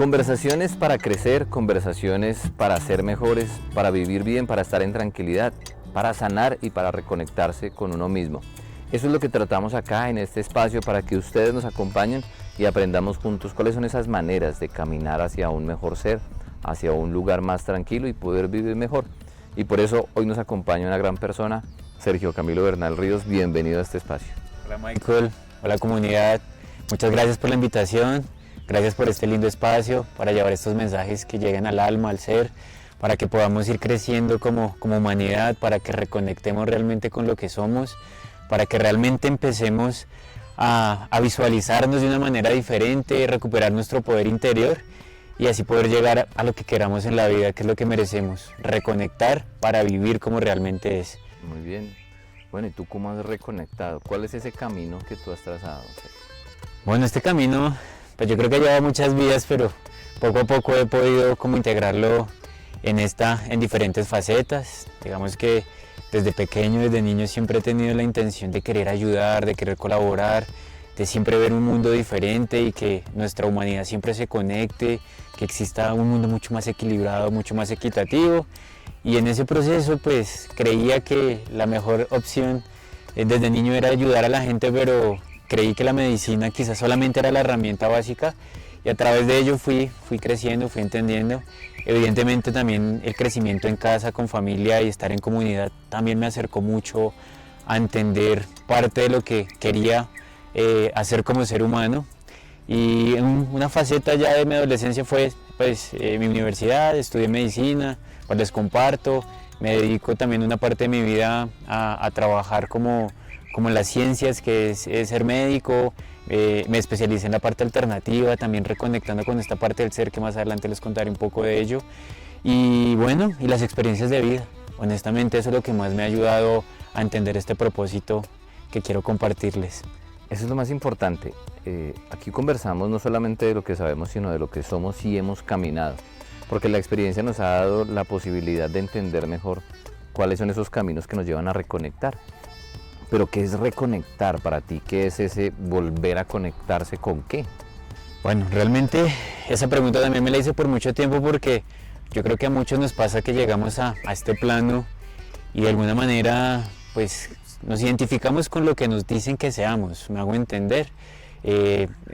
Conversaciones para crecer, conversaciones para ser mejores, para vivir bien, para estar en tranquilidad, para sanar y para reconectarse con uno mismo. Eso es lo que tratamos acá en este espacio para que ustedes nos acompañen y aprendamos juntos cuáles son esas maneras de caminar hacia un mejor ser, hacia un lugar más tranquilo y poder vivir mejor. Y por eso hoy nos acompaña una gran persona, Sergio Camilo Bernal Ríos. Bienvenido a este espacio. Hola Michael, hola comunidad, muchas gracias por la invitación, gracias por este lindo espacio para llevar estos mensajes que lleguen al alma, al ser, para que podamos ir creciendo como humanidad, para que reconectemos realmente con lo que somos, para que realmente empecemos a visualizarnos de una manera diferente, recuperar nuestro poder interior y así poder llegar a lo que queramos en la vida, que es lo que merecemos, reconectar para vivir como realmente es. Muy bien. Bueno, ¿y tú cómo has reconectado? ¿Cuál es ese camino que tú has trazado? Bueno, este camino, pues yo creo que lleva muchas vidas, pero poco a poco he podido como integrarlo en diferentes facetas. Digamos que desde pequeño, desde niño siempre he tenido la intención de querer ayudar, de querer colaborar, de siempre ver un mundo diferente y que nuestra humanidad siempre se conecte, que exista un mundo mucho más equilibrado, mucho más equitativo. Y en ese proceso pues creía que la mejor opción desde niño era ayudar a la gente, pero creí que la medicina quizás solamente era la herramienta básica y a través de ello fui creciendo, fui entendiendo. Evidentemente también el crecimiento en casa, con familia y estar en comunidad también me acercó mucho a entender parte de lo que quería hacer como ser humano. Y una faceta ya de mi adolescencia fue pues, mi universidad, estudié medicina, pues les comparto, me dedico también una parte de mi vida a trabajar como en las ciencias, que es ser médico, me especialicé en la parte alternativa, también reconectando con esta parte del ser que más adelante les contaré un poco de ello. Y bueno, y las experiencias de vida, honestamente eso es lo que más me ha ayudado a entender este propósito que quiero compartirles. Eso es lo más importante. Aquí conversamos no solamente de lo que sabemos, sino de lo que somos y hemos caminado. Porque la experiencia nos ha dado la posibilidad de entender mejor cuáles son esos caminos que nos llevan a reconectar. Pero ¿qué es reconectar para ti? ¿Qué es ese volver a conectarse con qué? Bueno, realmente esa pregunta también me la hice por mucho tiempo porque yo creo que a muchos nos pasa que llegamos a este plano y de alguna manera pues nos identificamos con lo que nos dicen que seamos, me hago entender.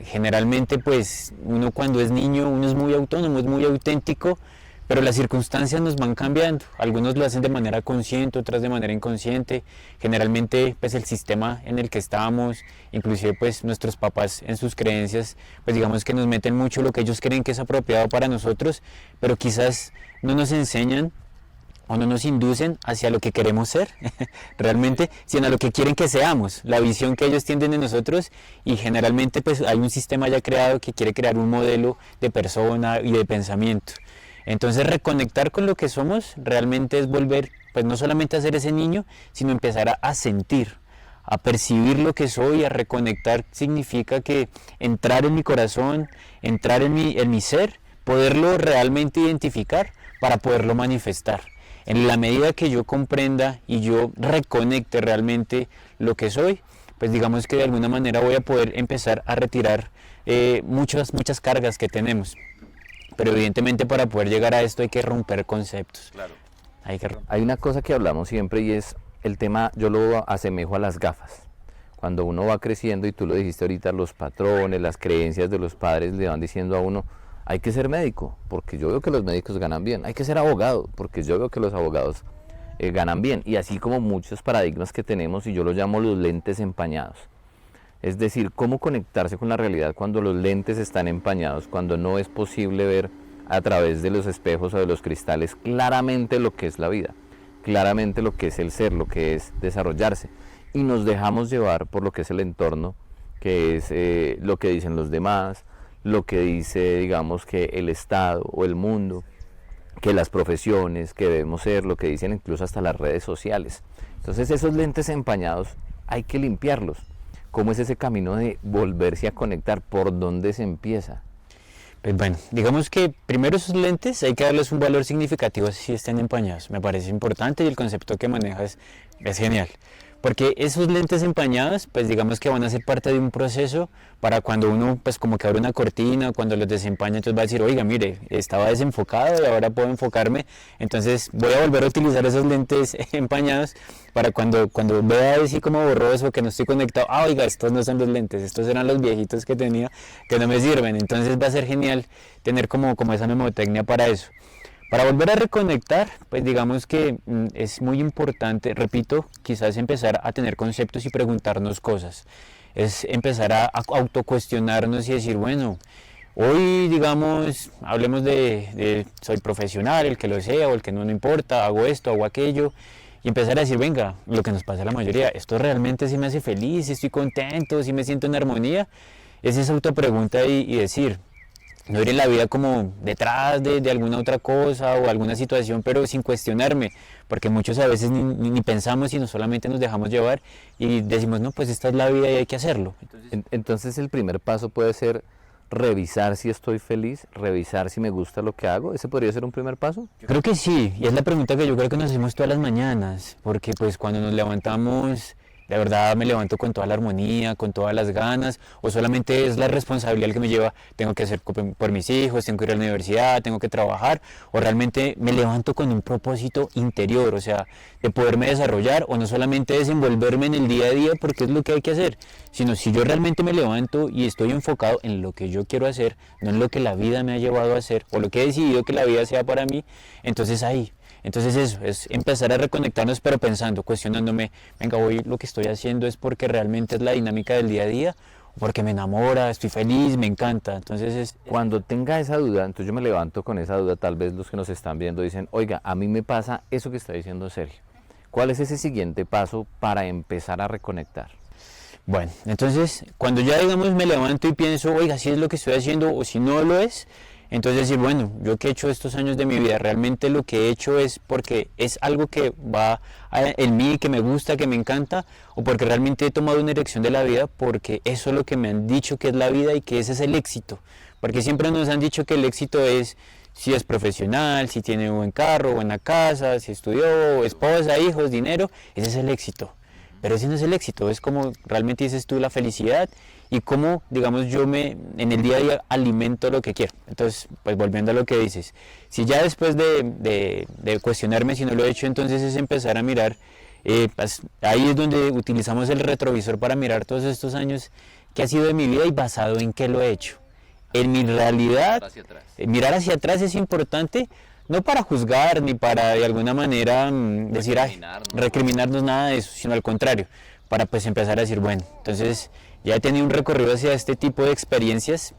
Generalmente pues uno cuando es niño uno es muy autónomo, es muy auténtico, pero las circunstancias nos van cambiando. Algunos lo hacen de manera consciente, otras de manera inconsciente. Generalmente pues el sistema en el que estamos, inclusive pues nuestros papás en sus creencias, pues digamos que nos meten mucho lo que ellos creen que es apropiado para nosotros, pero quizás no nos enseñan o no nos inducen hacia lo que queremos ser realmente, sino a lo que quieren que seamos, la visión que ellos tienen de nosotros, y generalmente pues hay un sistema ya creado que quiere crear un modelo de persona y de pensamiento. Entonces reconectar con lo que somos realmente es volver pues no solamente a ser ese niño, sino empezar a sentir, a percibir lo que soy. A reconectar significa que entrar en mi corazón, entrar en mi ser, poderlo realmente identificar para poderlo manifestar. En la medida que yo comprenda y yo reconecte realmente lo que soy, pues digamos que de alguna manera voy a poder empezar a retirar muchas cargas que tenemos. Pero evidentemente para poder llegar a esto hay que romper conceptos. Claro. Hay una cosa que hablamos siempre y es el tema, yo lo asemejo a las gafas. Cuando uno va creciendo, y tú lo dijiste ahorita, los patrones, las creencias de los padres le van diciendo a uno: hay que ser médico, porque yo veo que los médicos ganan bien. Hay que ser abogado, porque yo veo que los abogados ganan bien. Y así como muchos paradigmas que tenemos, y yo los llamo los lentes empañados. Es decir, cómo conectarse con la realidad cuando los lentes están empañados, cuando no es posible ver a través de los espejos o de los cristales claramente lo que es la vida, claramente lo que es el ser, lo que es desarrollarse. Y nos dejamos llevar por lo que es el entorno, que es lo que dicen los demás, lo que dice, digamos, que el Estado o el mundo, que las profesiones, que debemos ser, lo que dicen incluso hasta las redes sociales. Entonces esos lentes empañados hay que limpiarlos. ¿Cómo es ese camino de volverse a conectar? ¿Por dónde se empieza? Pues bueno, digamos que primero esos lentes hay que darles un valor significativo si estén empañados. Me parece importante y el concepto que manejas es genial. Porque esos lentes empañados, pues digamos que van a ser parte de un proceso para cuando uno, pues como que abre una cortina, cuando los desempaña, entonces va a decir, oiga, mire, estaba desenfocado y ahora puedo enfocarme, entonces voy a volver a utilizar esos lentes empañados para cuando vea así como borroso, que no estoy conectado, oiga, estos no son los lentes, estos eran los viejitos que tenía, que no me sirven, entonces va a ser genial tener como esa memotecnia para eso. Para volver a reconectar, pues digamos que es muy importante, repito, quizás empezar a tener conceptos y preguntarnos cosas. Es empezar a autocuestionarnos y decir, bueno, hoy digamos, hablemos de soy profesional, el que lo sea o el que no, no importa, hago esto, hago aquello. Y empezar a decir, venga, lo que nos pasa a la mayoría, esto realmente sí me hace feliz, estoy contento, sí me siento en armonía. Es esa autopregunta y decir, no ir en la vida como detrás de alguna otra cosa o alguna situación, pero sin cuestionarme, porque muchos a veces ni pensamos, sino solamente nos dejamos llevar y decimos, no, pues esta es la vida y hay que hacerlo. Entonces el primer paso puede ser revisar si estoy feliz, revisar si me gusta lo que hago. ¿Ese podría ser un primer paso? Yo creo que sí, y es la pregunta que yo creo que nos hacemos todas las mañanas, porque pues cuando nos levantamos, de verdad me levanto con toda la armonía, con todas las ganas, o solamente es la responsabilidad que me lleva, tengo que hacer por mis hijos, tengo que ir a la universidad, tengo que trabajar, o realmente me levanto con un propósito interior, o sea, de poderme desarrollar, o no solamente desenvolverme en el día a día porque es lo que hay que hacer, sino si yo realmente me levanto y estoy enfocado en lo que yo quiero hacer, no en lo que la vida me ha llevado a hacer, o lo que he decidido que la vida sea para mí, entonces ahí. Entonces eso, es empezar a reconectarnos pero pensando, cuestionándome, venga, hoy lo que estoy haciendo es porque realmente es la dinámica del día a día, o porque me enamora, estoy feliz, me encanta. Entonces es... Cuando tenga esa duda, entonces yo me levanto con esa duda, tal vez los que nos están viendo dicen, oiga, a mí me pasa eso que está diciendo Sergio. ¿Cuál es ese siguiente paso para empezar a reconectar? Bueno, entonces cuando ya digamos me levanto y pienso, oiga, si es lo que estoy haciendo o si no lo es, entonces decir, bueno, yo que he hecho estos años de mi vida, realmente lo que he hecho es porque es algo que va en mí, que me gusta, que me encanta, o porque realmente he tomado una elección de la vida, porque eso es lo que me han dicho que es la vida y que ese es el éxito. Porque siempre nos han dicho que el éxito es si es profesional, si tiene un buen carro, buena casa, si estudió, esposa, hijos, dinero, ese es el éxito. Pero ese no es el éxito, es como realmente dices tú la felicidad y cómo, digamos, en el día a día alimento lo que quiero. Entonces, pues volviendo a lo que dices, si ya después de cuestionarme si no lo he hecho, entonces es empezar a mirar, pues, ahí es donde utilizamos el retrovisor para mirar todos estos años que ha sido de mi vida y basado en qué lo he hecho. En mi realidad, mirar hacia atrás es importante, no para juzgar ni para de alguna manera decir, recriminarnos nada de eso, sino al contrario, para pues empezar a decir, bueno, entonces ya he tenido un recorrido hacia este tipo de experiencias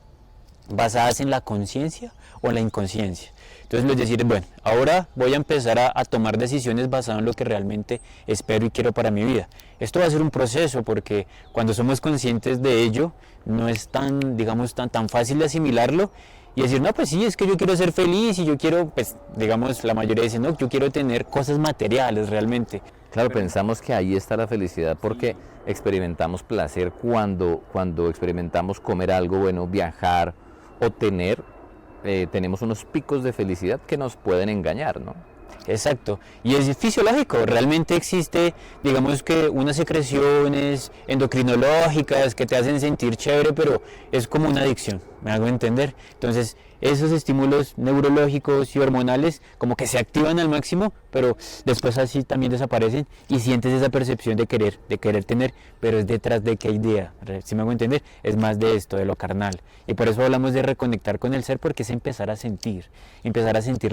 basadas en la conciencia o en la inconsciencia. Entonces es decir, bueno, ahora voy a empezar a tomar decisiones basadas en lo que realmente espero y quiero para mi vida. Esto va a ser un proceso porque cuando somos conscientes de ello, no es tan, digamos, tan fácil de asimilarlo y decir, no, pues sí, es que yo quiero ser feliz y yo quiero, pues, digamos, la mayoría dice, no, yo quiero tener cosas materiales realmente. Claro, pensamos que ahí está la felicidad porque experimentamos placer cuando experimentamos comer algo bueno, viajar o tenemos unos picos de felicidad que nos pueden engañar, ¿no? Exacto, y es fisiológico, realmente existe, digamos que unas secreciones endocrinológicas que te hacen sentir chévere, pero es como una adicción, me hago entender. Entonces, esos estímulos neurológicos y hormonales como que se activan al máximo, pero después así también desaparecen y sientes esa percepción de querer tener, pero es detrás de qué idea, ¿sí me hago entender? Es más de esto, de lo carnal. Y por eso hablamos de reconectar con el ser, porque es empezar a sentir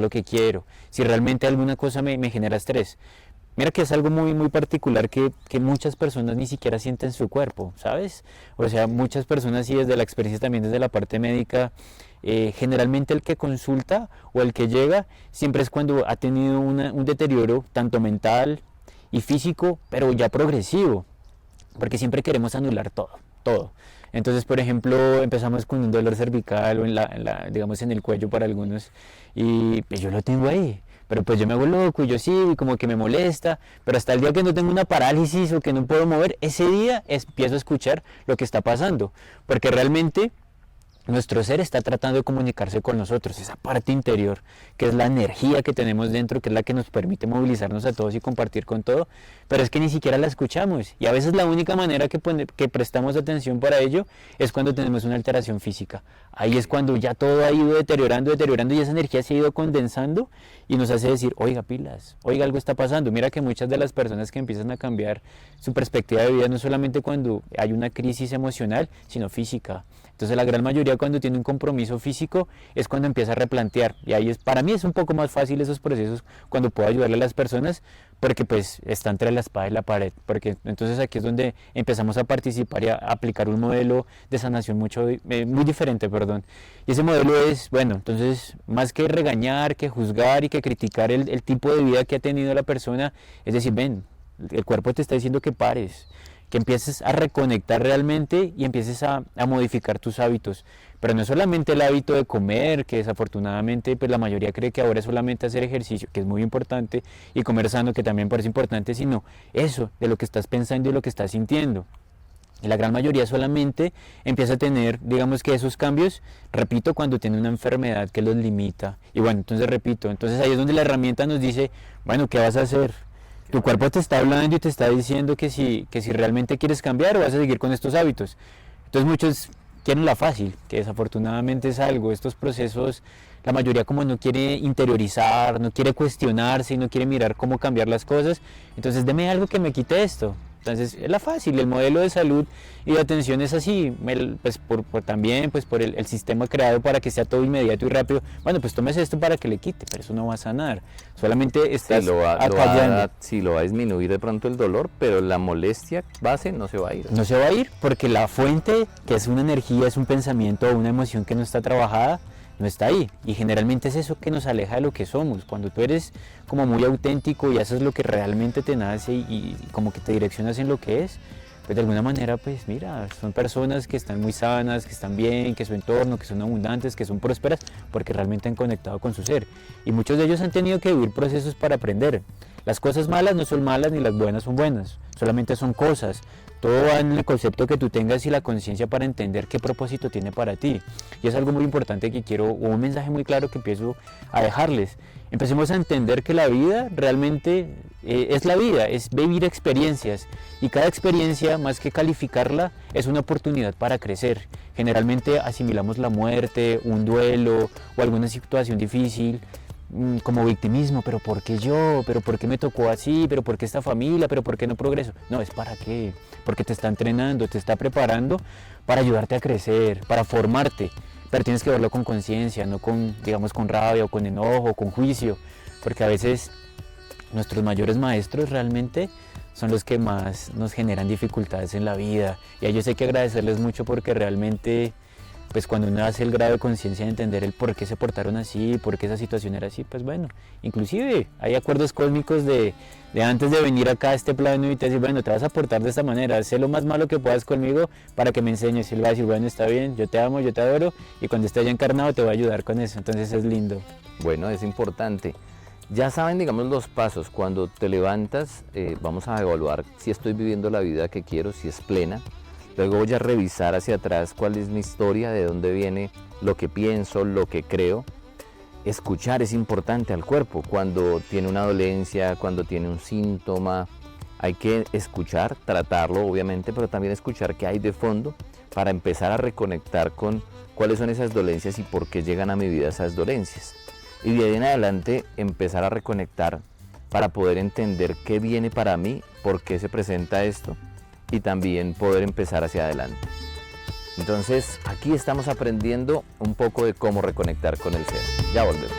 lo que quiero. Si realmente alguna cosa me genera estrés, mira que es algo muy particular que muchas personas ni siquiera sienten su cuerpo, ¿sabes? O sea, muchas personas, y desde la experiencia también desde la parte médica, generalmente el que consulta o el que llega siempre es cuando ha tenido un deterioro tanto mental y físico, pero ya progresivo, porque siempre queremos anular todo. Entonces, por ejemplo, empezamos con un dolor cervical o digamos en el cuello para algunos, y pues yo lo tengo ahí, pero pues yo me hago loco y yo sí, y como que me molesta, pero hasta el día que no tengo una parálisis o que no puedo mover, ese día empiezo a escuchar lo que está pasando, porque realmente nuestro ser está tratando de comunicarse con nosotros, esa parte interior, que es la energía que tenemos dentro, que es la que nos permite movilizarnos a todos y compartir con todo, pero es que ni siquiera la escuchamos. Y a veces la única manera que prestamos atención para ello es cuando tenemos una alteración física. Ahí es cuando ya todo ha ido deteriorando y esa energía se ha ido condensando y nos hace decir, oiga, pilas, oiga, algo está pasando. Mira que muchas de las personas que empiezan a cambiar su perspectiva de vida no solamente cuando hay una crisis emocional, sino física. Entonces la gran mayoría cuando tiene un compromiso físico es cuando empieza a replantear, y ahí para mí es un poco más fácil esos procesos cuando puedo ayudarle a las personas, porque pues está entre la espada y la pared, porque entonces aquí es donde empezamos a participar y a aplicar un modelo de sanación muy diferente, perdón. Y ese modelo es, bueno, entonces más que regañar, que juzgar y que criticar el tipo de vida que ha tenido la persona, es decir, ven, el cuerpo te está diciendo que pares, que empieces a reconectar realmente y empieces a modificar tus hábitos. Pero no es solamente el hábito de comer, que desafortunadamente pues la mayoría cree que ahora es solamente hacer ejercicio, que es muy importante, y comer sano, que también parece importante, sino eso, de lo que estás pensando y lo que estás sintiendo. Y la gran mayoría solamente empieza a tener, digamos que esos cambios, repito, cuando tiene una enfermedad que los limita. Y bueno, entonces repito, entonces ahí es donde la herramienta nos dice, bueno, ¿qué vas a hacer? Tu cuerpo te está hablando y te está diciendo que si realmente quieres cambiar o vas a seguir con estos hábitos. Entonces muchos quieren la fácil, que desafortunadamente es algo. Estos procesos, la mayoría como no quiere interiorizar, no quiere cuestionarse y no quiere mirar cómo cambiar las cosas. Entonces deme algo que me quite esto. Entonces es la fácil, el modelo de salud y de atención es así, pues también pues por el sistema creado para que sea todo inmediato y rápido. Bueno, pues tomes esto para que le quite, pero eso no va a sanar, solamente estás acallando. Sí, lo va a disminuir de pronto el dolor, pero la molestia base no se va a ir. No se va a ir porque la fuente, que es una energía, es un pensamiento o una emoción que no está trabajada, no está ahí, y generalmente es eso que nos aleja de lo que somos. Cuando tú eres como muy auténtico y haces lo que realmente te nace y como que te direccionas en lo que es, pues de alguna manera pues mira, son personas que están muy sanas, que están bien, que su entorno, que son abundantes, que son prósperas, porque realmente han conectado con su ser, y muchos de ellos han tenido que vivir procesos para aprender. Las cosas malas no son malas ni las buenas son buenas, solamente son cosas. Todo va en el concepto que tú tengas y la conciencia para entender qué propósito tiene para ti. Y es algo muy importante que quiero, o un mensaje muy claro que empiezo a dejarles. Empecemos a entender que la vida realmente es la vida, es vivir experiencias. Y cada experiencia, más que calificarla, es una oportunidad para crecer. Generalmente asimilamos la muerte, un duelo o alguna situación difícil como victimismo, pero ¿por qué yo? ¿Pero por qué me tocó así? ¿Pero por qué esta familia? ¿Pero por qué no progreso? No, es para qué, porque te está entrenando, te está preparando para ayudarte a crecer, para formarte, pero tienes que verlo con conciencia, no con, digamos, con rabia o con enojo o con juicio, porque a veces nuestros mayores maestros realmente son los que más nos generan dificultades en la vida, y a ellos hay que agradecerles mucho porque realmente pues cuando uno hace el grado de conciencia de entender el por qué se portaron así, por qué esa situación era así, pues bueno, inclusive hay acuerdos cósmicos de antes de venir acá a este plano y te decir, bueno, te vas a portar de esta manera, sé lo más malo que puedas conmigo para que me enseñes, y él va a decir, bueno, está bien, yo te amo, yo te adoro, y cuando esté allá encarnado te voy a ayudar con eso, entonces es lindo. Bueno, es importante. Ya saben, digamos, los pasos. Cuando te levantas, vamos a evaluar si estoy viviendo la vida que quiero, si es plena. Luego voy a revisar hacia atrás cuál es mi historia, de dónde viene lo que pienso, lo que creo. Escuchar es importante al cuerpo. Cuando tiene una dolencia, cuando tiene un síntoma, hay que escuchar, tratarlo obviamente, pero también escuchar qué hay de fondo para empezar a reconectar con cuáles son esas dolencias y por qué llegan a mi vida esas dolencias. Y de ahí en adelante empezar a reconectar para poder entender qué viene para mí, por qué se presenta esto, y también poder empezar hacia adelante. Entonces, aquí estamos aprendiendo un poco de cómo reconectar con el ser. Ya volvemos.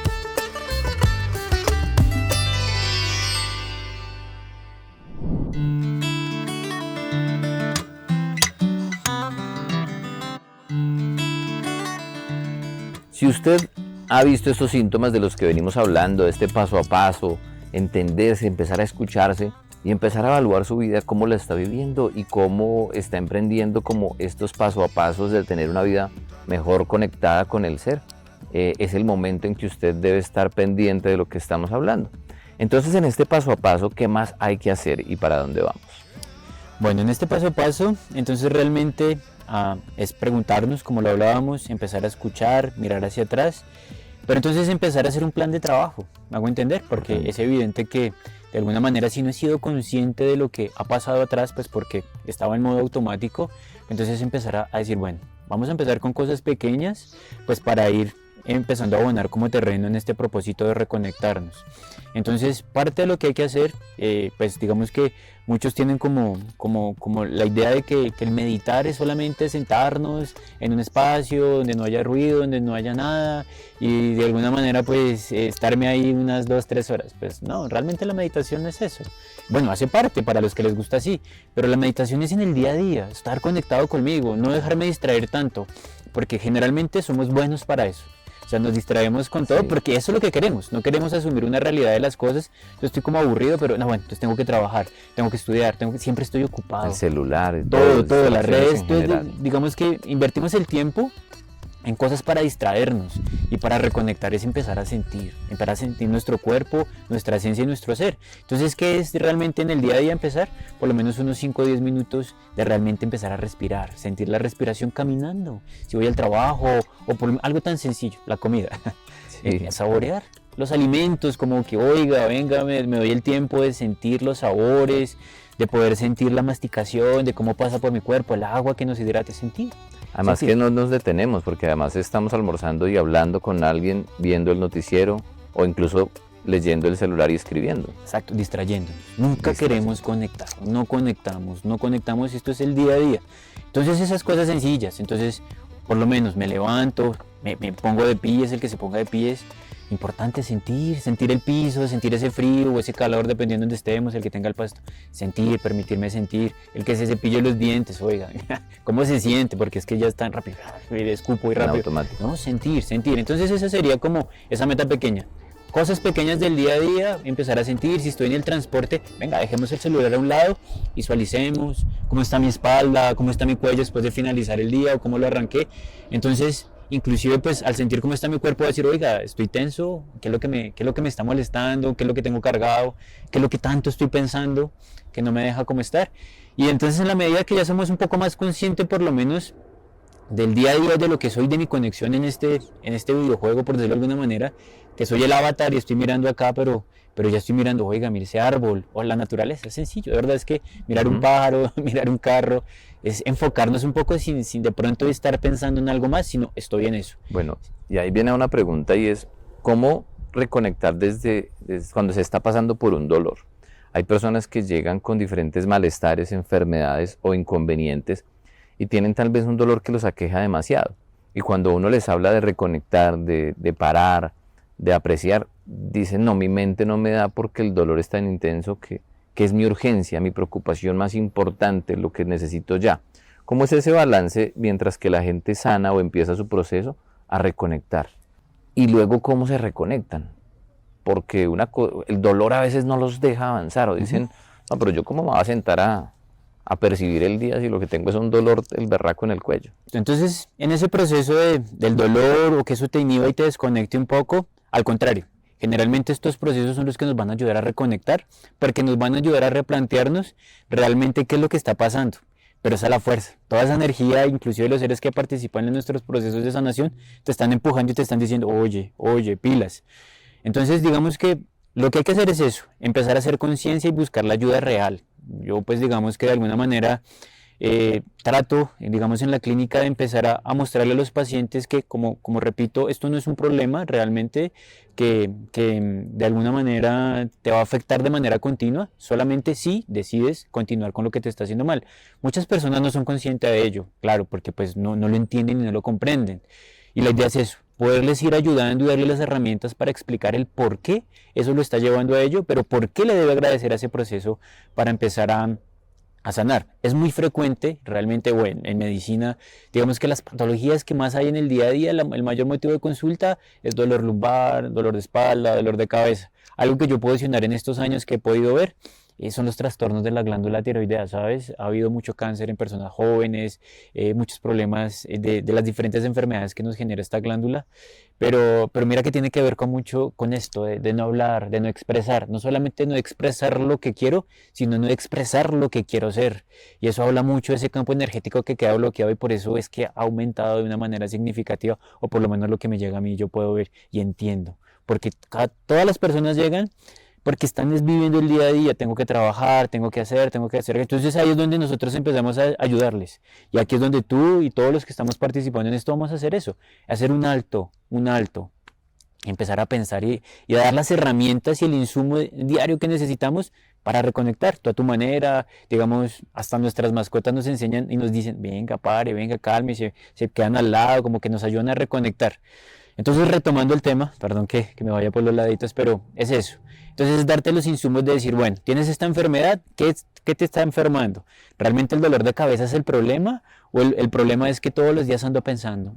Si usted ha visto estos síntomas de los que venimos hablando, de este paso a paso, entenderse, empezar a escucharse, y empezar a evaluar su vida, cómo la está viviendo y cómo está emprendiendo como estos paso a pasos de tener una vida mejor conectada con el ser. Es el momento en que usted debe estar pendiente de lo que estamos hablando. Entonces, en este paso a paso, ¿qué más hay que hacer y para dónde vamos? Bueno, en este paso a paso, entonces realmente es preguntarnos, como lo hablábamos, empezar a escuchar, mirar hacia atrás, pero entonces empezar a hacer un plan de trabajo, me hago entender, porque es evidente que de alguna manera si no he sido consciente de lo que ha pasado atrás, pues porque estaba en modo automático, entonces empezar a decir, bueno, vamos a empezar con cosas pequeñas, pues para ir empezando a abonar como terreno en este propósito de reconectarnos. Entonces, parte de lo que hay que hacer, pues digamos que muchos tienen como la idea de que el meditar es solamente sentarnos en un espacio donde no haya ruido, donde no haya nada y de alguna manera pues estarme ahí unas 2-3 horas. Pues no, realmente la meditación no es eso. Bueno, hace parte para los que les gusta así, pero la meditación es en el día a día, estar conectado conmigo, no dejarme distraer tanto, porque generalmente somos buenos para eso. O sea, nos distraemos con todo porque eso es lo que queremos. No queremos asumir una realidad de las cosas. Yo estoy como aburrido, pero no, bueno, entonces tengo que trabajar, tengo que estudiar, siempre estoy ocupado. El celular, todo, las redes. Entonces, digamos que invertimos el tiempo en cosas para distraernos y para reconectar es empezar a sentir nuestro cuerpo, nuestra esencia y nuestro ser. Entonces, ¿qué es realmente en el día a día empezar? Por lo menos unos 5 o 10 minutos de realmente empezar a respirar, sentir la respiración caminando, si voy al trabajo o por algo tan sencillo, la comida, saborear los alimentos, como que oiga, venga, me doy el tiempo de sentir los sabores, de poder sentir la masticación, de cómo pasa por mi cuerpo, el agua que nos hidrate, sentir. Además que no nos detenemos, porque además estamos almorzando y hablando con alguien, viendo el noticiero o incluso leyendo el celular y escribiendo. Exacto, distrayéndonos. Nunca queremos conectar, no conectamos y esto es el día a día. Entonces esas cosas sencillas, entonces por lo menos me levanto, me pongo de pies, el que se ponga de pies. Importante sentir el piso, sentir ese frío o ese calor dependiendo de donde estemos, el que tenga el pasto. Permitirme sentir, el que se cepille los dientes, oiga, ¿cómo se siente? Porque es que ya es tan rápido, escupo y rápido. Automático. No, sentir. Entonces esa sería como esa meta pequeña. Cosas pequeñas del día a día, empezar a sentir, si estoy en el transporte, venga, dejemos el celular a un lado, visualicemos cómo está mi espalda, cómo está mi cuello después de finalizar el día o cómo lo arranqué. Entonces, inclusive pues al sentir cómo está mi cuerpo, decir, oiga, estoy tenso, ¿qué es lo que me está molestando? ¿Qué es lo que tengo cargado? ¿Qué es lo que tanto estoy pensando que no me deja como estar? Y entonces en la medida que ya somos un poco más conscientes por lo menos del día a día, de lo que soy, de mi conexión en este videojuego, por decirlo de alguna manera, que soy el avatar y estoy mirando acá, pero ya estoy mirando, oiga, mire ese árbol o la naturaleza, es sencillo, de verdad es que mirar un pájaro, mirar un carro, es enfocarnos un poco sin de pronto estar pensando en algo más, sino estoy en eso. Bueno, y ahí viene una pregunta y es, ¿cómo reconectar desde cuando se está pasando por un dolor? Hay personas que llegan con diferentes malestares, enfermedades o inconvenientes y tienen tal vez un dolor que los aqueja demasiado. Y cuando uno les habla de reconectar, de parar, de apreciar, dicen, no, mi mente no me da porque el dolor es tan intenso que es mi urgencia, mi preocupación más importante, lo que necesito ya. ¿Cómo es ese balance mientras que la gente sana o empieza su proceso a reconectar? Y luego, ¿cómo se reconectan? Porque el dolor a veces no los deja avanzar o dicen, no, pero yo cómo me voy a sentar a percibir el día si lo que tengo es un dolor, el berraco en el cuello. Entonces, en ese proceso del dolor o que eso te inhiba y te desconecte un poco, al contrario, generalmente estos procesos son los que nos van a ayudar a reconectar, porque nos van a ayudar a replantearnos realmente qué es lo que está pasando. Pero esa es la fuerza, toda esa energía, inclusive los seres que participan en nuestros procesos de sanación, te están empujando y te están diciendo, oye, pilas. Entonces, digamos que lo que hay que hacer es eso, empezar a hacer conciencia y buscar la ayuda real. Yo pues digamos que de alguna manera trato, digamos en la clínica, de empezar a mostrarle a los pacientes que, como repito, esto no es un problema realmente que de alguna manera te va a afectar de manera continua, solamente si decides continuar con lo que te está haciendo mal. Muchas personas no son conscientes de ello, claro, porque pues no lo entienden y no lo comprenden. Y la idea es eso, poderles ir ayudando y darles las herramientas para explicar el por qué eso lo está llevando a ello, pero por qué le debe agradecer a ese proceso para empezar a sanar. Es muy frecuente, realmente, bueno, en medicina, digamos que las patologías que más hay en el día a día, el mayor motivo de consulta es dolor lumbar, dolor de espalda, dolor de cabeza. Algo que yo puedo mencionar en estos años que he podido ver son los trastornos de la glándula tiroidea, ¿sabes? Ha habido mucho cáncer en personas jóvenes, muchos problemas de las diferentes enfermedades que nos genera esta glándula, pero mira que tiene que ver con mucho con esto, de no hablar, de no expresar, no solamente no expresar lo que quiero, sino no expresar lo que quiero ser. Y eso habla mucho de ese campo energético que queda bloqueado y por eso es que ha aumentado de una manera significativa, o por lo menos lo que me llega a mí, yo puedo ver y entiendo. Porque todas las personas llegan porque están viviendo el día a día, tengo que trabajar, tengo que hacer. Entonces ahí es donde nosotros empezamos a ayudarles. Y aquí es donde tú y todos los que estamos participando en esto vamos a hacer eso, hacer un alto, empezar a pensar y a dar las herramientas y el insumo diario que necesitamos para reconectar, tú a tu manera, digamos, hasta nuestras mascotas nos enseñan y nos dicen, venga, pare, venga, calme, se quedan al lado, como que nos ayudan a reconectar. Entonces, retomando el tema, perdón que me vaya por los laditos, pero es eso. Entonces, es darte los insumos de decir, bueno, tienes esta enfermedad, ¿qué te está enfermando? ¿Realmente el dolor de cabeza es el problema? ¿O el problema es que todos los días ando pensando,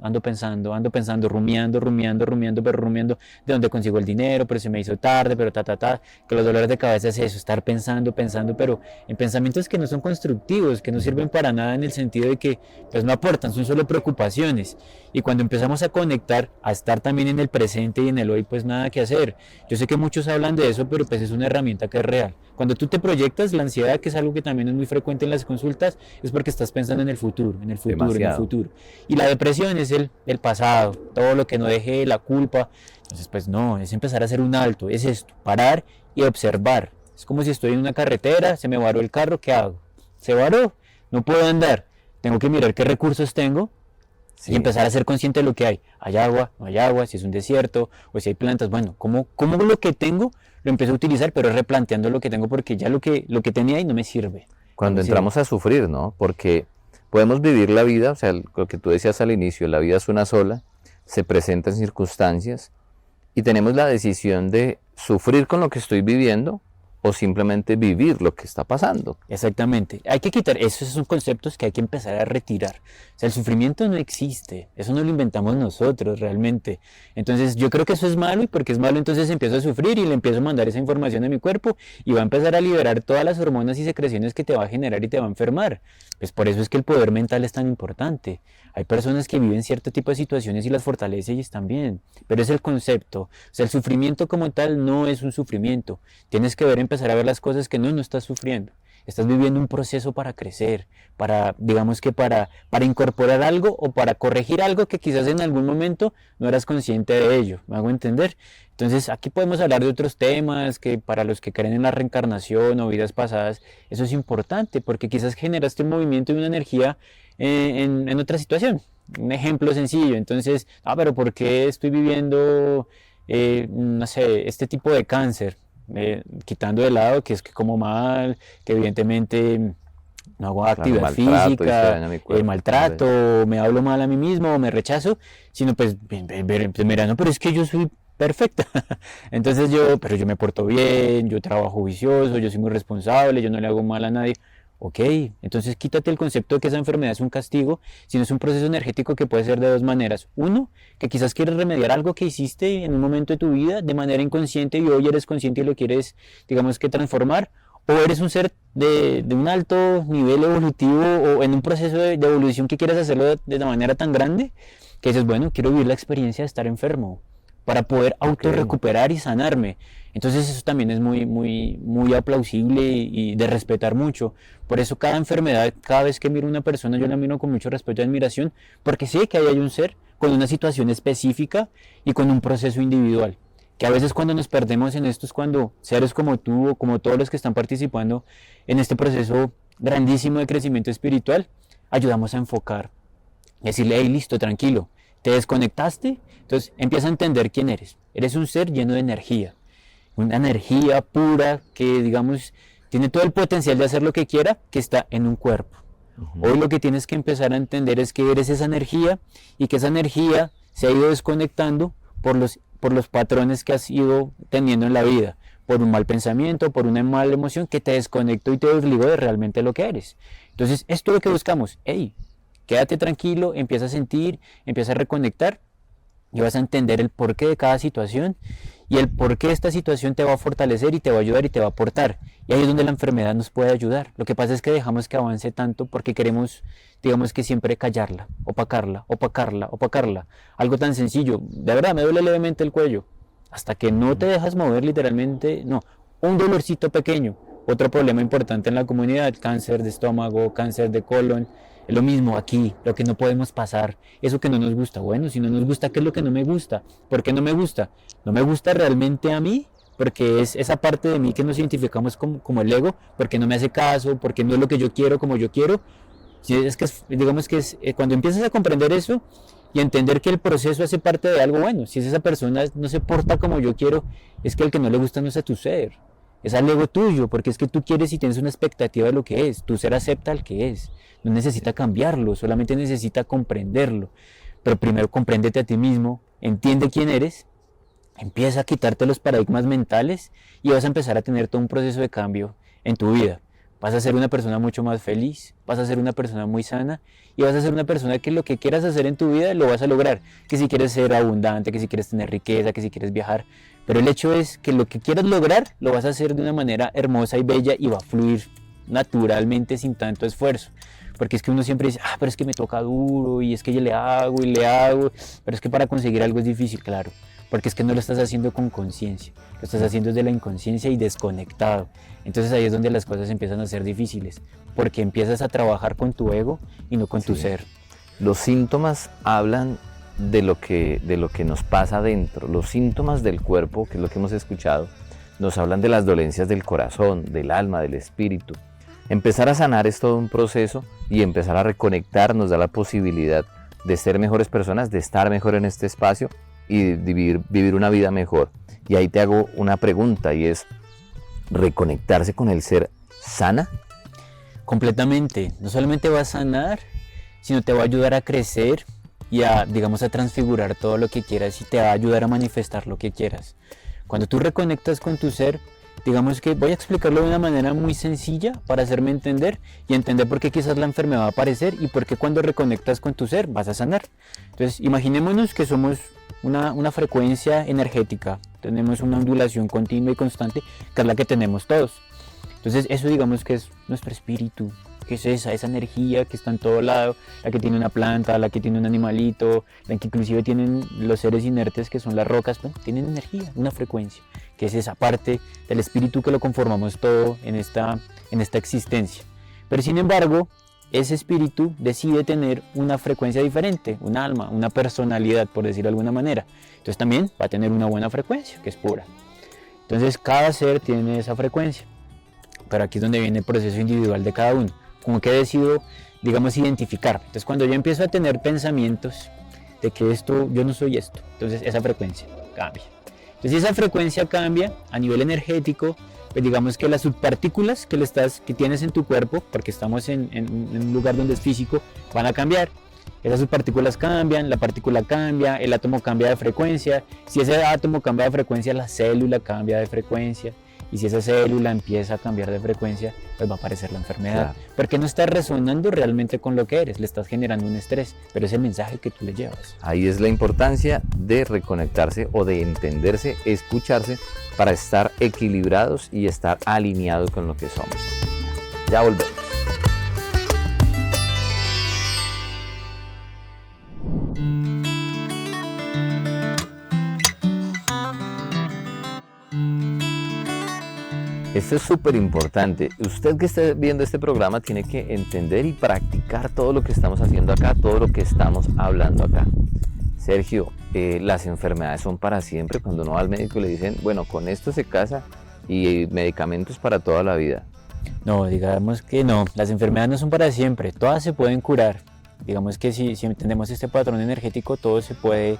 rumiando, pero rumiando de dónde consigo el dinero, pero se me hizo tarde, pero que los dolores de cabeza es eso, estar pensando, pero en pensamientos que no son constructivos, que no sirven para nada en el sentido de que pues no aportan, son solo preocupaciones. Y cuando empezamos a conectar, a estar también en el presente y en el hoy, pues nada que hacer. Yo sé que muchos hablan de eso, pero pues es una herramienta que es real. Cuando tú te proyectas, la ansiedad, que es algo que también es muy frecuente en las consultas, es porque estás pensando en el futuro, Demasiado. Y la depresión es el pasado, todo lo que no dejé, la culpa. Entonces, pues no, es empezar a hacer un alto, es esto, parar y observar. Es como si estoy en una carretera, se me varó el carro, ¿qué hago? Se varó, no puedo andar, tengo que mirar qué recursos tengo y Sí. empezar a ser consciente de lo que hay. ¿Hay agua? ¿No hay agua? Si es un desierto o si hay plantas. Bueno, ¿cómo lo que tengo lo empiezo a utilizar, pero replanteando lo que tengo porque ya lo que tenía ahí no me sirve? No Cuando me sirve. entramos a sufrir, ¿no? Porque podemos vivir la vida, o sea, lo que tú decías al inicio, la vida es una sola, se presentan circunstancias y tenemos la decisión de sufrir con lo que estoy viviendo o simplemente vivir lo que está pasando. Exactamente. Hay que quitar, esos son conceptos que hay que empezar a retirar. O sea, el sufrimiento no existe, eso no lo inventamos nosotros realmente. Entonces yo creo que eso es malo y porque es malo entonces empiezo a sufrir y le empiezo a mandar esa información a mi cuerpo y va a empezar a liberar todas las hormonas y secreciones que te va a generar y te va a enfermar. Pues por eso es que el poder mental es tan importante. Hay personas que viven cierto tipo de situaciones y las fortalece y están bien, pero es el concepto. O sea, el sufrimiento como tal no es un sufrimiento. Tienes que empezar a ver las cosas que no estás sufriendo. Estás viviendo un proceso para crecer, digamos que para incorporar algo o para corregir algo que quizás en algún momento no eras consciente de ello. ¿Me hago entender? Entonces aquí podemos hablar de otros temas que para los que creen en la reencarnación o vidas pasadas, eso es importante porque quizás generaste un movimiento y una energía en otra situación. Un ejemplo sencillo, entonces, pero ¿por qué estoy viviendo, no sé, este tipo de cáncer? Quitando de lado que es que como mal, que evidentemente no hago Claro, actividad maltrato y se física, daña mi cuerpo. maltrato, me hablo mal a mí mismo, me rechazo, sino pues, mira, no, pero es que yo soy perfecta. Entonces pero yo me porto bien, yo trabajo juicioso, yo soy muy responsable, yo no le hago mal a nadie. Ok, entonces quítate el concepto de que esa enfermedad es un castigo, sino es un proceso energético que puede ser de dos maneras. Uno, que quizás quieres remediar algo que hiciste en un momento de tu vida de manera inconsciente y hoy eres consciente y lo quieres, digamos que transformar. O eres un ser de un alto nivel evolutivo o en un proceso de evolución que quieres hacerlo de una manera tan grande que dices, bueno, quiero vivir la experiencia de estar enfermo para poder Ok. autorrecuperar y sanarme. Entonces eso también es muy aplausible y de respetar mucho. Por eso cada enfermedad, cada vez que miro a una persona, yo la miro con mucho respeto y admiración, porque sé que ahí hay un ser con una situación específica y con un proceso individual. Que a veces cuando nos perdemos en esto es cuando seres como tú o como todos los que están participando en este proceso grandísimo de crecimiento espiritual, ayudamos a enfocar. Decirle, hey, listo, tranquilo, te desconectaste, entonces empieza a entender quién eres. Eres un ser lleno de energía, una energía pura que, digamos, tiene todo el potencial de hacer lo que quiera, que está en un cuerpo. Ujú. Hoy lo que tienes que empezar a entender es que eres esa energía y que esa energía se ha ido desconectando por los patrones que has ido teniendo en la vida, por un mal pensamiento, por una mala emoción que te desconectó y te desligó de realmente lo que eres. Entonces, esto es lo que buscamos. Hey, quédate tranquilo, empieza a sentir, empieza a reconectar y vas a entender el porqué de cada situación y el por qué esta situación te va a fortalecer y te va a ayudar y te va a aportar. Y ahí es donde la enfermedad nos puede ayudar. Lo que pasa es que dejamos que avance tanto porque queremos, digamos que siempre callarla, opacarla, opacarla, opacarla. Algo tan sencillo, de verdad me duele levemente el cuello. Hasta que no te dejas mover literalmente, no. Un dolorcito pequeño, otro problema importante en la comunidad, cáncer de estómago, cáncer de colon. Es lo mismo aquí, lo que no podemos pasar, eso que no nos gusta. Bueno, si no nos gusta, ¿qué es lo que no me gusta? ¿Por qué no me gusta? ¿No me gusta realmente a mí? Porque es esa parte de mí que nos identificamos como el ego, porque no me hace caso, porque no es lo que yo quiero como yo quiero. Si es que digamos que cuando empiezas a comprender eso y a entender que el proceso hace parte de algo bueno, si esa persona no se porta como yo quiero, es que el que no le gusta no es a tu ser, es al ego tuyo, porque es que tú quieres y tienes una expectativa de lo que es, tu ser acepta al que es, no necesita cambiarlo, solamente necesita comprenderlo. Pero primero compréndete a ti mismo, entiende quién eres, empieza a quitarte los paradigmas mentales y vas a empezar a tener todo un proceso de cambio en tu vida. Vas a ser una persona mucho más feliz, vas a ser una persona muy sana y vas a ser una persona que lo que quieras hacer en tu vida lo vas a lograr. Que si quieres ser abundante, que si quieres tener riqueza, que si quieres viajar. Pero el hecho es que lo que quieras lograr lo vas a hacer de una manera hermosa y bella y va a fluir naturalmente sin tanto esfuerzo. Porque es que uno siempre dice, pero es que me toca duro y es que yo le hago y le hago. Pero es que para conseguir algo es difícil, claro. Porque es que no lo estás haciendo con conciencia, lo estás haciendo desde la inconsciencia y desconectado. Entonces ahí es donde las cosas empiezan a ser difíciles, porque empiezas a trabajar con tu ego y no con tu ser. Los síntomas hablan de lo que nos pasa dentro. Los síntomas del cuerpo, que es lo que hemos escuchado, nos hablan de las dolencias del corazón, del alma, del espíritu. Empezar a sanar es todo un proceso y empezar a reconectar nos da la posibilidad de ser mejores personas, de estar mejor en este espacio y vivir una vida mejor. Y ahí te hago una pregunta y es, ¿reconectarse con el ser sana? Completamente, no solamente va a sanar, sino te va a ayudar a crecer y a, digamos, a transfigurar todo lo que quieras y te va a ayudar a manifestar lo que quieras. Cuando tú reconectas con tu ser, digamos que voy a explicarlo de una manera muy sencilla para hacerme entender y entender por qué quizás la enfermedad va a aparecer y por qué cuando reconectas con tu ser vas a sanar. Entonces imaginémonos que somos una frecuencia energética, tenemos una ondulación continua y constante que es la que tenemos todos. Entonces eso digamos que es nuestro espíritu, que es esa energía que está en todo lado, la que tiene una planta, la que tiene un animalito, la que inclusive tienen los seres inertes que son las rocas, pues, tienen energía, una frecuencia, que es esa parte del espíritu que lo conformamos todo en esta existencia. Pero sin embargo, ese espíritu decide tener una frecuencia diferente, un alma, una personalidad, por decirlo de alguna manera. Entonces también va a tener una buena frecuencia, que es pura. Entonces cada ser tiene esa frecuencia. Pero aquí es donde viene el proceso individual de cada uno. Como que decido, digamos, identificar. Entonces cuando yo empiezo a tener pensamientos de que esto, yo no soy esto, entonces esa frecuencia cambia. Entonces si esa frecuencia cambia a nivel energético, pues digamos que las subpartículas que tienes en tu cuerpo, porque estamos en un lugar donde es físico, van a cambiar. Esas subpartículas cambian, la partícula cambia, el átomo cambia de frecuencia. Si ese átomo cambia de frecuencia, la célula cambia de frecuencia. Y si esa célula empieza a cambiar de frecuencia, pues va a aparecer la enfermedad. Claro. Porque no estás resonando realmente con lo que eres, le estás generando un estrés, pero es el mensaje que tú le llevas. Ahí es la importancia de reconectarse o de entenderse, escucharse, para estar equilibrados y estar alineados con lo que somos. Ya volvemos. Esto es súper importante. Usted que esté viendo este programa tiene que entender y practicar todo lo que estamos haciendo acá, todo lo que estamos hablando acá. Sergio, las enfermedades son para siempre. Cuando uno va al médico le dicen, bueno, con esto se casa y medicamentos para toda la vida. No, digamos que no, las enfermedades no son para siempre, todas se pueden curar. Digamos que si entendemos este patrón energético, todo se puede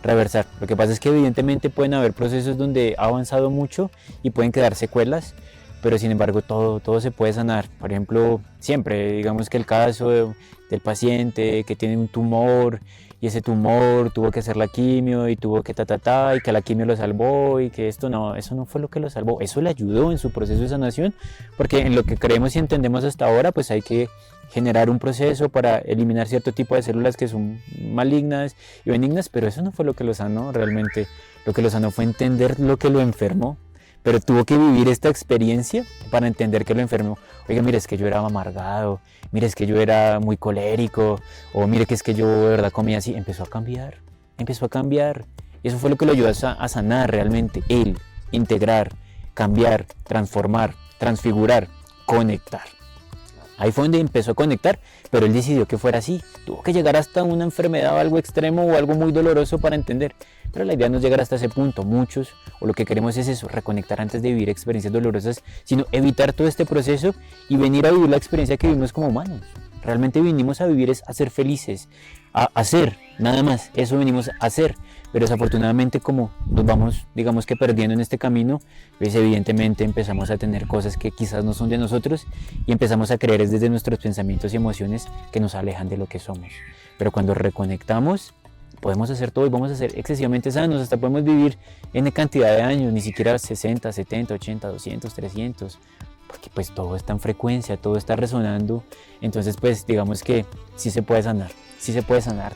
reversar. Lo que pasa es que evidentemente pueden haber procesos donde ha avanzado mucho y pueden quedar secuelas, pero sin embargo todo se puede sanar. Por ejemplo, siempre digamos que el caso del paciente que tiene un tumor y ese tumor tuvo que hacer la quimio y tuvo que y que la quimio lo salvó y que eso no fue lo que lo salvó, eso le ayudó en su proceso de sanación, porque en lo que creemos y entendemos hasta ahora pues hay que generar un proceso para eliminar cierto tipo de células que son malignas y benignas, pero eso no fue lo que lo sanó realmente. Lo que lo sanó fue entender lo que lo enfermó, pero tuvo que vivir esta experiencia para entender que lo enfermó. Oiga, mire, es que yo era amargado, mire, es que yo era muy colérico, o mire que es que yo de verdad comía así. Empezó a cambiar. Y eso fue lo que lo ayudó a sanar realmente. Él, integrar, cambiar, transformar, transfigurar, conectar. Ahí fue donde empezó a conectar, pero él decidió que fuera así. Tuvo que llegar hasta una enfermedad o algo extremo o algo muy doloroso para entender. Pero la idea no es llegar hasta ese punto. Muchos, o lo que queremos es eso, reconectar antes de vivir experiencias dolorosas, sino evitar todo este proceso y venir a vivir la experiencia que vivimos como humanos. Realmente vinimos a vivir es a ser felices, a hacer, nada más. Eso venimos a hacer. Pero desafortunadamente como nos vamos, digamos que perdiendo en este camino, pues evidentemente empezamos a tener cosas que quizás no son de nosotros y empezamos a creer desde nuestros pensamientos y emociones que nos alejan de lo que somos. Pero cuando reconectamos, podemos hacer todo y vamos a ser excesivamente sanos, hasta podemos vivir en cantidad de años, ni siquiera 60, 70, 80, 200, 300, porque pues todo está en frecuencia, todo está resonando, entonces pues digamos que sí se puede sanar,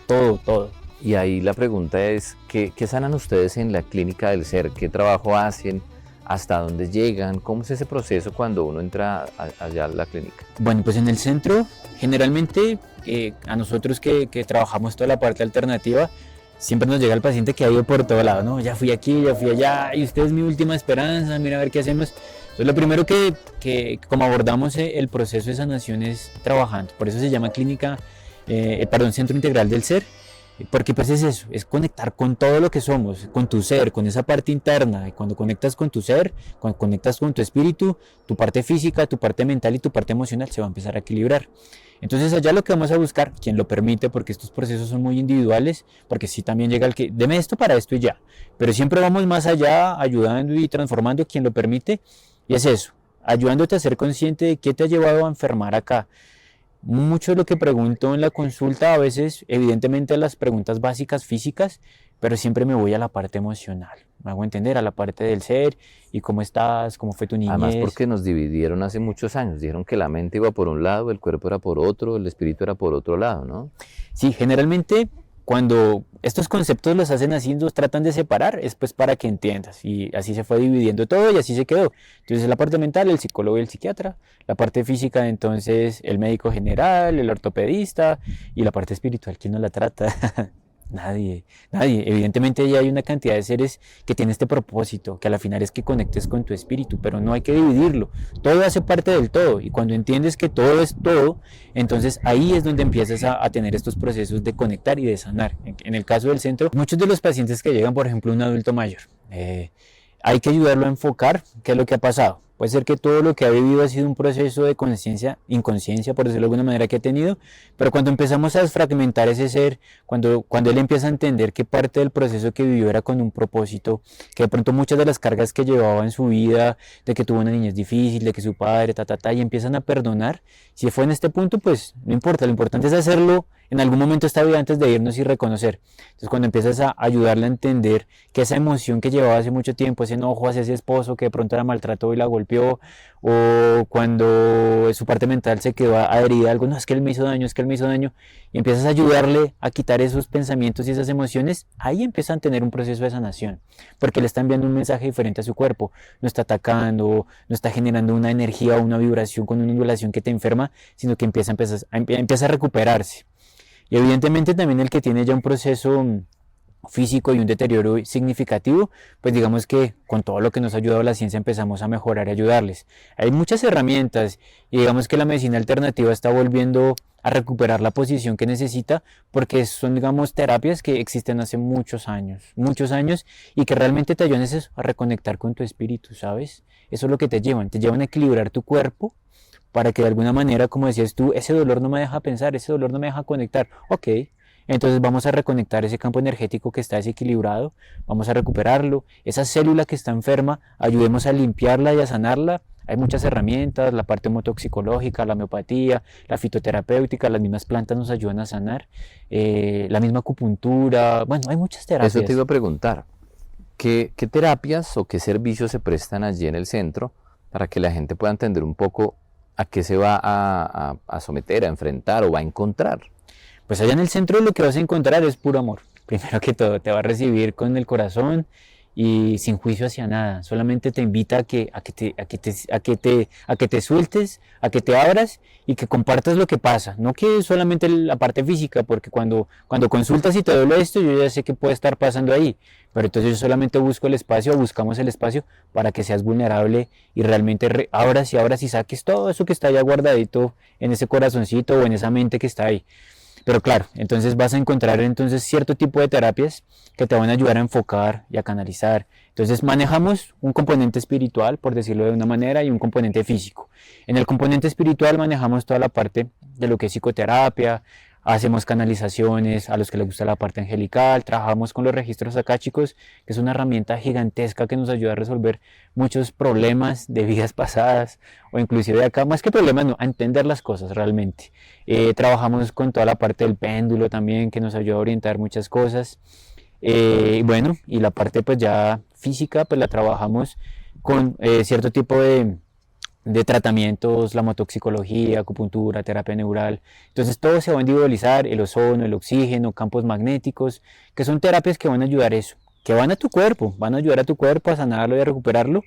todo. Y ahí la pregunta es, ¿qué sanan ustedes en la clínica del ser? ¿Qué trabajo hacen? ¿Hasta dónde llegan? ¿Cómo es ese proceso cuando uno entra allá a la clínica? Bueno, pues en el centro, generalmente a nosotros que trabajamos toda la parte alternativa, siempre nos llega el paciente que ha ido por todo lado, ¿no? Ya fui aquí, ya fui allá, y usted es mi última esperanza, mira a ver qué hacemos. Entonces lo primero que como abordamos el proceso de sanación es trabajando, por eso se llama Centro Integral del Ser. Porque pues es eso, es conectar con todo lo que somos, con tu ser, con esa parte interna. Y cuando conectas con tu ser, cuando conectas con tu espíritu, tu parte física, tu parte mental y tu parte emocional se va a empezar a equilibrar. Entonces allá lo que vamos a buscar, quien lo permite, porque estos procesos son muy individuales, porque sí también llega el que, deme esto para esto y ya. Pero siempre vamos más allá, ayudando y transformando quien lo permite. Y es eso, ayudándote a ser consciente de qué te ha llevado a enfermar acá. Mucho de lo que pregunto en la consulta, a veces, evidentemente las preguntas básicas físicas, pero siempre me voy a la parte emocional. Me hago entender a la parte del ser y cómo estás, cómo fue tu niñez. Además porque nos dividieron hace muchos años. Dijeron que la mente iba por un lado, el cuerpo era por otro, el espíritu era por otro lado, ¿no? Sí, generalmente cuando estos conceptos los hacen así, los tratan de separar, es pues para que entiendas. Y así se fue dividiendo todo y así se quedó. Entonces la parte mental, el psicólogo y el psiquiatra. La parte física, entonces el médico general, el ortopedista. Y la parte espiritual, ¿quién no la trata? Nadie. Evidentemente ya hay una cantidad de seres que tienen este propósito, que a la final es que conectes con tu espíritu, pero no hay que dividirlo. Todo hace parte del todo y cuando entiendes que todo es todo, entonces ahí es donde empiezas a tener estos procesos de conectar y de sanar. En el caso del centro, muchos de los pacientes que llegan, por ejemplo, un adulto mayor, hay que ayudarlo a enfocar qué es lo que ha pasado. Puede ser que todo lo que ha vivido ha sido un proceso de inconsciencia, por decirlo de alguna manera, que ha tenido, pero cuando empezamos a desfragmentar ese ser, cuando él empieza a entender que parte del proceso que vivió era con un propósito, que de pronto muchas de las cargas que llevaba en su vida, de que tuvo una niñez difícil, de que su padre, y empiezan a perdonar, si fue en este punto, pues no importa, lo importante es hacerlo en algún momento de esta vida antes de irnos y reconocer. Entonces cuando empiezas a ayudarle a entender que esa emoción que llevaba hace mucho tiempo, ese enojo hacia ese esposo que de pronto la maltrató y la golpeó, o cuando su parte mental se quedó adherida a algo, no, es que él me hizo daño, y empiezas a ayudarle a quitar esos pensamientos y esas emociones, ahí empiezan a tener un proceso de sanación, porque le está enviando un mensaje diferente a su cuerpo, no está atacando, no está generando una energía o una vibración con una ondulación que te enferma, sino que empieza a recuperarse. Y evidentemente también el que tiene ya un proceso físico y un deterioro significativo, pues digamos que con todo lo que nos ha ayudado la ciencia empezamos a mejorar y ayudarles. Hay muchas herramientas y digamos que la medicina alternativa está volviendo a recuperar la posición que necesita porque son, digamos, terapias que existen hace muchos años y que realmente te ayudan a reconectar con tu espíritu, ¿sabes? Eso es lo que te llevan a equilibrar tu cuerpo para que de alguna manera, como decías tú, ese dolor no me deja pensar, ese dolor no me deja conectar. Ok, entonces vamos a reconectar ese campo energético que está desequilibrado, vamos a recuperarlo. Esa célula que está enferma, ayudemos a limpiarla y a sanarla. Hay muchas herramientas, la parte homotoxicológica, la homeopatía, la fitoterapéutica, las mismas plantas nos ayudan a sanar, la misma acupuntura, bueno, hay muchas terapias. Eso te iba a preguntar, ¿qué terapias o qué servicios se prestan allí en el centro para que la gente pueda entender un poco ¿a qué se va a someter, a enfrentar o va a encontrar? Pues allá en el centro lo que vas a encontrar es puro amor. Primero que todo, te va a recibir con el corazón y sin juicio hacia nada. Solamente te invita a que te sueltes, a que te abras y que compartas lo que pasa. No que solamente la parte física, porque cuando consultas y te duele esto, yo ya sé que puede estar pasando ahí. Pero entonces yo solamente busco el espacio, buscamos el espacio para que seas vulnerable y realmente abras y saques todo eso que está ya guardadito en ese corazoncito o en esa mente que está ahí. Pero claro, entonces vas a encontrar entonces cierto tipo de terapias que te van a ayudar a enfocar y a canalizar. Entonces manejamos un componente espiritual, por decirlo de una manera, y un componente físico. En el componente espiritual manejamos toda la parte de lo que es psicoterapia, hacemos canalizaciones a los que les gusta la parte angelical, trabajamos con los registros akáshicos, que es una herramienta gigantesca que nos ayuda a resolver muchos problemas de vidas pasadas o inclusive de acá, más que problemas, no, a entender las cosas realmente. Trabajamos con toda la parte del péndulo también, que nos ayuda a orientar muchas cosas. Bueno, y la parte pues ya física, pues la trabajamos con cierto tipo de tratamientos, la motoxicología, acupuntura, terapia neural. Entonces todo se va a individualizar, el ozono, el oxígeno, campos magnéticos, que son terapias que van a ayudar eso, que van a tu cuerpo, van a ayudar a tu cuerpo a sanarlo y a recuperarlo,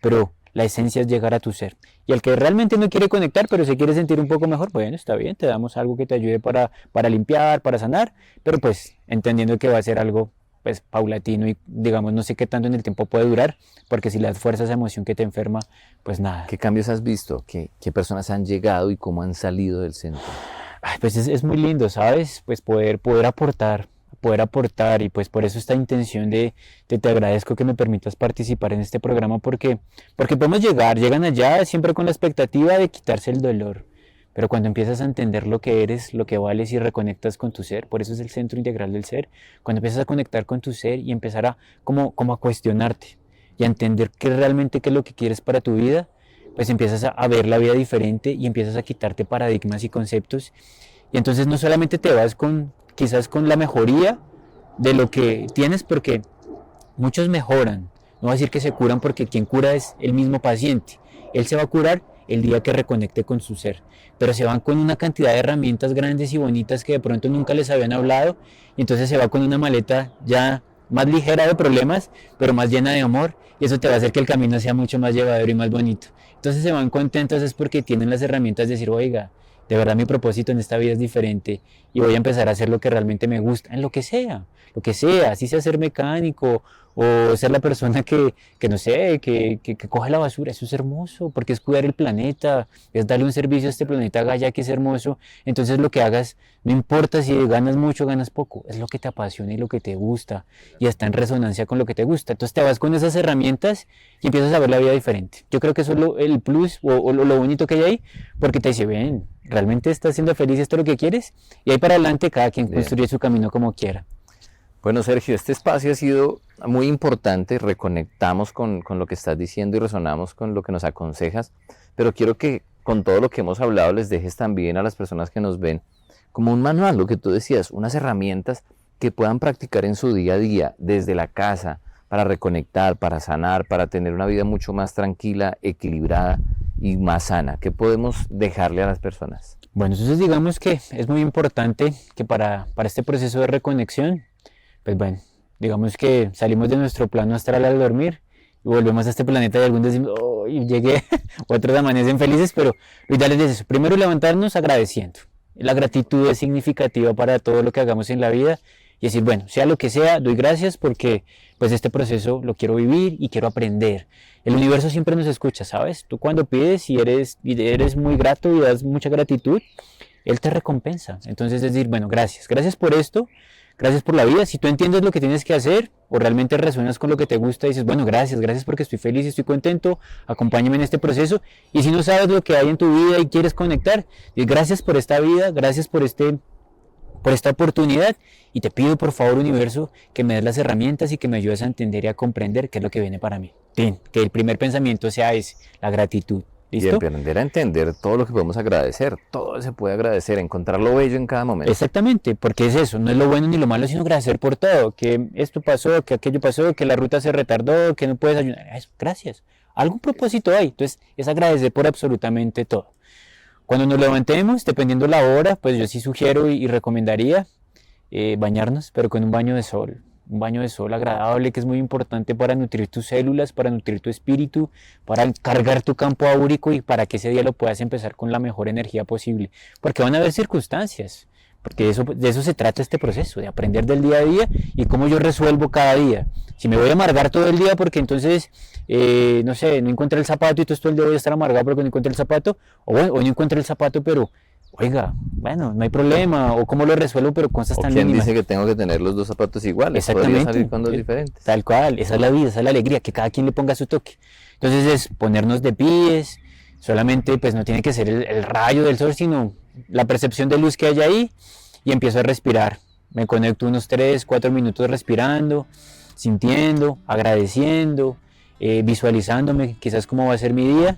pero la esencia es llegar a tu ser. Y el que realmente no quiere conectar, pero se quiere sentir un poco mejor, bueno, está bien, te damos algo que te ayude para limpiar, para sanar, pero pues entendiendo que va a ser algo pues paulatino y digamos no sé qué tanto en el tiempo puede durar, porque si le das fuerza a esa emoción que te enferma, pues nada. ¿Qué cambios has visto? ¿Qué personas han llegado y cómo han salido del centro? Ay, pues es muy lindo, ¿sabes? Pues poder aportar y pues por eso esta intención de te agradezco que me permitas participar en este programa porque podemos llegan allá siempre con la expectativa de quitarse el dolor. Pero cuando empiezas a entender lo que eres, lo que vales y reconectas con tu ser, por eso es el centro integral del ser, cuando empiezas a conectar con tu ser y empezar a como a cuestionarte y a entender qué es lo que quieres para tu vida, pues empiezas a ver la vida diferente y empiezas a quitarte paradigmas y conceptos. Y entonces no solamente te vas quizás con la mejoría de lo que tienes, porque muchos mejoran, no voy a decir que se curan porque quien cura es el mismo paciente, él se va a curar el día que reconecte con su ser, pero se van con una cantidad de herramientas grandes y bonitas que de pronto nunca les habían hablado y entonces se va con una maleta ya más ligera de problemas, pero más llena de amor y eso te va a hacer que el camino sea mucho más llevadero y más bonito. Entonces se van contentos es porque tienen las herramientas de decir, oiga, de verdad mi propósito en esta vida es diferente y voy a empezar a hacer lo que realmente me gusta, en lo que sea, así sea ser mecánico o ser la persona que no sé, que coge la basura, eso es hermoso, porque es cuidar el planeta, es darle un servicio a este planeta Gaia que es hermoso, entonces lo que hagas, no importa si ganas mucho o ganas poco, es lo que te apasiona y lo que te gusta, y está en resonancia con lo que te gusta, entonces te vas con esas herramientas y empiezas a ver la vida diferente. Yo creo que eso es el plus o lo bonito que hay ahí, porque te dice, ven, realmente estás siendo feliz, esto es lo que quieres, y ahí para adelante cada quien construye su camino como quiera. Bueno, Sergio, este espacio ha sido muy importante, reconectamos con lo que estás diciendo y resonamos con lo que nos aconsejas, pero quiero que con todo lo que hemos hablado les dejes también a las personas que nos ven como un manual, lo que tú decías, unas herramientas que puedan practicar en su día a día, desde la casa, para reconectar, para sanar, para tener una vida mucho más tranquila, equilibrada y más sana. ¿Qué podemos dejarle a las personas? Bueno, entonces digamos que es muy importante que para este proceso de reconexión, pues bueno, digamos que salimos de nuestro plano astral al dormir y volvemos a este planeta y algunos decimos, oh, y llegué, otros amanecen felices, pero lo ideal es eso, primero levantarnos agradeciendo. La gratitud es significativa para todo lo que hagamos en la vida y decir, bueno, sea lo que sea, doy gracias porque pues este proceso lo quiero vivir y quiero aprender. El universo siempre nos escucha, ¿sabes? Tú cuando pides y eres muy grato y das mucha gratitud, él te recompensa. Entonces es decir, bueno, gracias por esto. Gracias por la vida. Si tú entiendes lo que tienes que hacer o realmente resuenas con lo que te gusta, dices, bueno, gracias porque estoy feliz, estoy contento, acompáñame en este proceso. Y si no sabes lo que hay en tu vida y quieres conectar, gracias por esta vida, gracias por esta oportunidad y te pido por favor, universo, que me des las herramientas y que me ayudes a entender y a comprender qué es lo que viene para mí. Bien, que el primer pensamiento sea ese, la gratitud. ¿Listo? Y aprender a entender todo lo que podemos agradecer, todo se puede agradecer, encontrar lo bello en cada momento. Exactamente, porque es eso, no es lo bueno ni lo malo, sino agradecer por todo, que esto pasó, que aquello pasó, que la ruta se retardó, que no puedes ayudar, eso, gracias, algún propósito hay, entonces es agradecer por absolutamente todo. Cuando nos levantemos, dependiendo la hora, pues yo sí sugiero y recomendaría bañarnos, pero con un baño de sol. Un baño de sol agradable que es muy importante para nutrir tus células, para nutrir tu espíritu, para cargar tu campo áurico y para que ese día lo puedas empezar con la mejor energía posible. Porque van a haber circunstancias, porque de eso se trata este proceso, de aprender del día a día y cómo yo resuelvo cada día. Si me voy a amargar todo el día porque entonces, no sé, no encuentro el zapato y todo el día voy a estar amargado porque no encuentro el zapato, o bueno, hoy no encuentro el zapato, pero oiga, bueno, no hay problema, o cómo lo resuelvo, pero cosas O tan quién mínimas. dice que tengo que tener los dos zapatos iguales, podría Exactamente, salir con dos diferentes. tal cual, esa es la vida, esa es la alegría, que cada quien le ponga su toque. Entonces es ponernos de pies, solamente pues no tiene que ser el rayo del sol, sino la percepción de luz que hay ahí, y empiezo a respirar. Me conecto unos 3, 4 minutos respirando, sintiendo, agradeciendo, visualizándome quizás cómo va a ser mi día.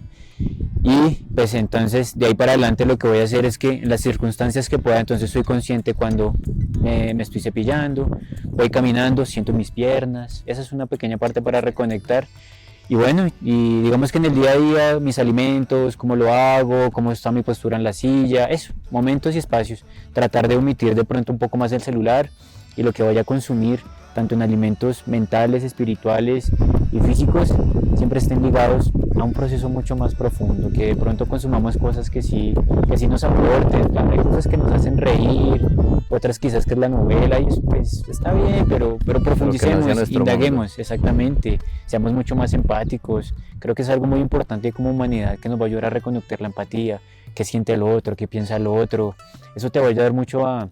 Y pues entonces de ahí para adelante lo que voy a hacer es que en las circunstancias que pueda, entonces soy consciente cuando me estoy cepillando, voy caminando, siento mis piernas, esa es una pequeña parte para reconectar. Y bueno, y digamos que en el día a día mis alimentos, cómo lo hago, cómo está mi postura en la silla, eso, momentos y espacios, tratar de omitir de pronto un poco más el celular y lo que vaya a consumir, tanto en alimentos mentales, espirituales y físicos, siempre estén ligados a un proceso mucho más profundo, que de pronto consumamos cosas que sí nos aporten. Claro, hay cosas que nos hacen reír, otras quizás que es la novela, y eso, pues está bien, pero profundicemos, no sea indaguemos, exactamente, seamos mucho más empáticos. Creo que es algo muy importante como humanidad que nos va a ayudar a reconectar la empatía, qué siente el otro, qué piensa el otro. Eso te va a ayudar mucho a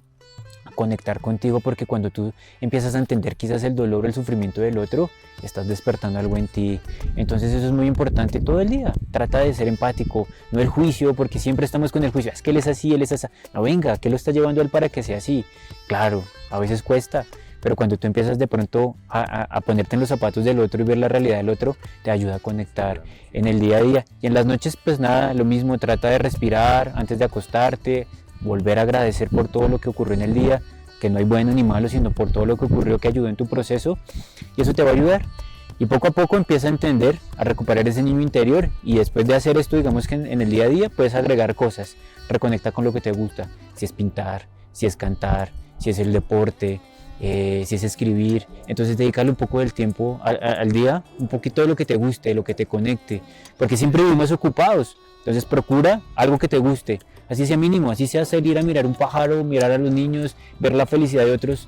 conectar contigo, porque cuando tú empiezas a entender quizás el dolor o el sufrimiento del otro, estás despertando algo en ti. Entonces eso es muy importante todo el día. Trata de ser empático, no el juicio, porque siempre estamos con el juicio, es que él es así, él es así. No, venga, ¿qué lo está llevando él para que sea así? Claro, a veces cuesta, pero cuando tú empiezas de pronto a ponerte en los zapatos del otro y ver la realidad del otro, te ayuda a conectar en el día a día. Y en las noches pues nada, lo mismo, trata de respirar antes de acostarte, volver a agradecer por todo lo que ocurrió en el día, que no hay bueno ni malo, sino por todo lo que ocurrió que ayudó en tu proceso, y eso te va a ayudar. Y poco a poco empieza a entender, a recuperar ese niño interior, y después de hacer esto, digamos que en el día a día puedes agregar cosas, reconecta con lo que te gusta, si es pintar, si es cantar, si es el deporte, si es escribir. Entonces dedícale un poco del tiempo al día, un poquito de lo que te guste, de lo que te conecte, porque siempre vivimos ocupados. Entonces procura algo que te guste, así sea mínimo, así sea salir a mirar un pájaro, mirar a los niños, ver la felicidad de otros.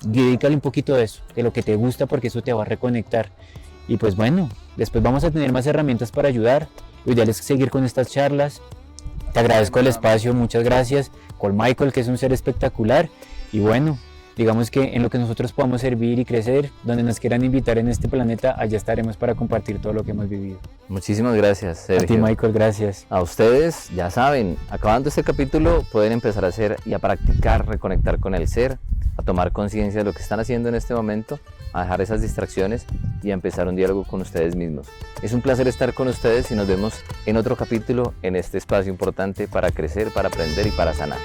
Dedícale un poquito de eso, de lo que te gusta, porque eso te va a reconectar. Y pues bueno, después vamos a tener más herramientas para ayudar. Lo ideal es seguir con estas charlas. Te agradezco el espacio, muchas gracias, con Michael, que es un ser espectacular. Y bueno, digamos que en lo que nosotros podamos servir y crecer, donde nos quieran invitar en este planeta, allá estaremos para compartir todo lo que hemos vivido. Muchísimas gracias, Sergio. A ti, Michael, gracias. A ustedes, ya saben, acabando este capítulo pueden empezar a hacer y a practicar, reconectar con el ser, a tomar conciencia de lo que están haciendo en este momento, a dejar esas distracciones y a empezar un diálogo con ustedes mismos. Es un placer estar con ustedes y nos vemos en otro capítulo en este espacio importante para crecer, para aprender y para sanar.